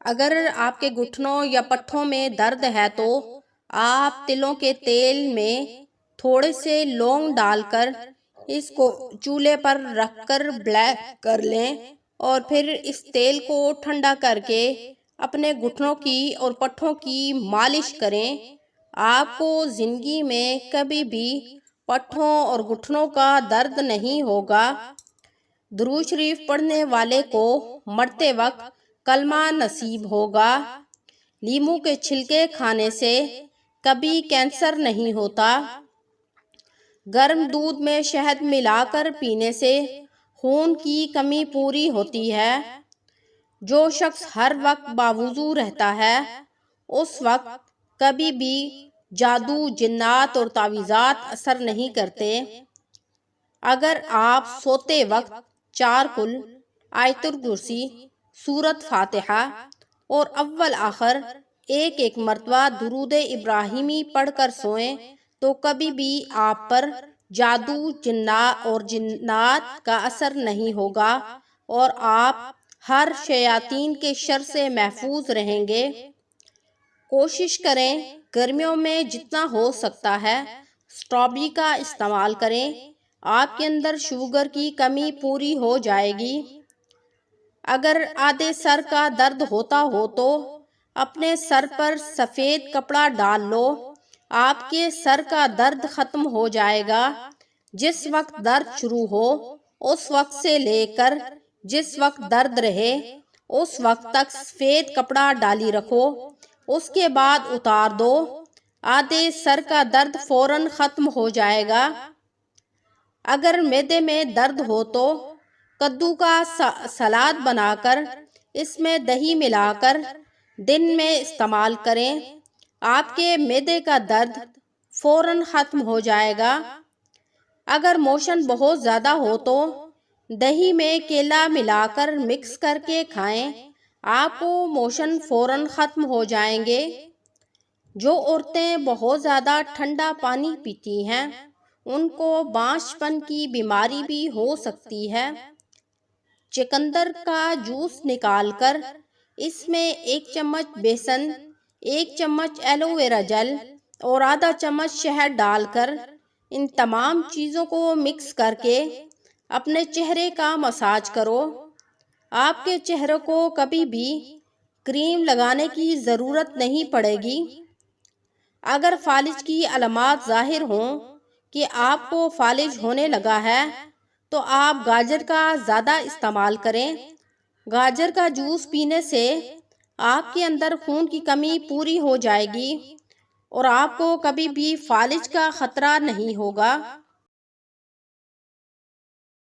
اگر آپ کے گھٹنوں یا پٹھوں میں درد ہے تو آپ تلوں کے تیل میں تھوڑے سے لونگ ڈال کر اس کو چولہے پر رکھ کر بلیک کر لیں اور پھر اس تیل کو ٹھنڈا کر کے اپنے گھٹنوں کی اور پٹھوں کی مالش کریں۔ آپ کو زندگی میں کبھی بھی پٹھوں اور گھٹنوں کا درد نہیں ہوگا۔ درود شریف پڑھنے والے کو مرتے وقت کلمہ نصیب ہوگا۔ لیموں کے چھلکے کھانے سے کبھی کینسر نہیں ہوتا۔ گرم دودھ میں شہد ملا کر پینے سے خون کی کمی پوری ہوتی ہے۔ جو شخص ہر وقت باوضو رہتا ہے اس وقت کبھی بھی جادو، جنات اور تعویذات اثر نہیں کرتے۔ اگر آپ سوتے وقت 4 کل، آیت الکرسی، سورۃ فاتحہ اور اول آخر ایک مرتبہ درود ابراہیمی پڑھ کر سوئیں تو کبھی بھی آپ پر جادو، جنات کا اثر نہیں ہوگا اور آپ ہر شیاطین کے شر سے محفوظ رہیں گے۔ کوشش کریں گرمیوں میں جتنا ہو سکتا ہے اسٹرابیری کا استعمال کریں۔ آپ کے اندر شوگر کی کمی پوری ہو جائے گی۔ اگر آدھے سر کا درد ہوتا ہو تو اپنے سر پر سفید کپڑا ڈال لو، آپ کے سر کا درد ختم ہو جائے گا۔ جس وقت درد شروع ہو اس وقت سے لے کر جس وقت درد رہے اس وقت تک سفید کپڑا ڈالی رکھو، اس کے بعد اتار دو، آدھے سر کا درد فوراً ختم ہو جائے گا۔ اگر معدے میں درد ہو تو کدو کا سلاد بنا کر اس میں دہی ملا کر دن میں استعمال کریں، آپ کے معدے کا درد فوراً ختم ہو جائے گا۔ اگر موشن بہت زیادہ ہو تو دہی میں کیلا ملا کر مکس کر کے کھائیں، آپ کو موشن فوراً ختم ہو جائیں گے۔ جو عورتیں بہت زیادہ ٹھنڈا پانی پیتی ہیں ان کو بانجھ پن کی بیماری بھی ہو سکتی ہے۔ چقندر کا جوس نکال کر اس میں 1 چمچ بیسن، 1 چمچ ایلو ویرا جل اور آدھا چمچ شہد ڈال کر ان تمام چیزوں کو مکس کر کے اپنے چہرے کا مساج کرو۔ آپ کے چہرے کو کبھی بھی کریم لگانے کی ضرورت نہیں پڑے گی۔ اگر فالج کی علامات ظاہر ہوں کہ آپ کو فالج ہونے لگا ہے تو آپ گاجر کا زیادہ استعمال کریں۔ گاجر کا جوس پینے سے آپ کے اندر خون کی کمی پوری ہو جائے گی اور آپ کو کبھی بھی فالج کا خطرہ نہیں ہوگا۔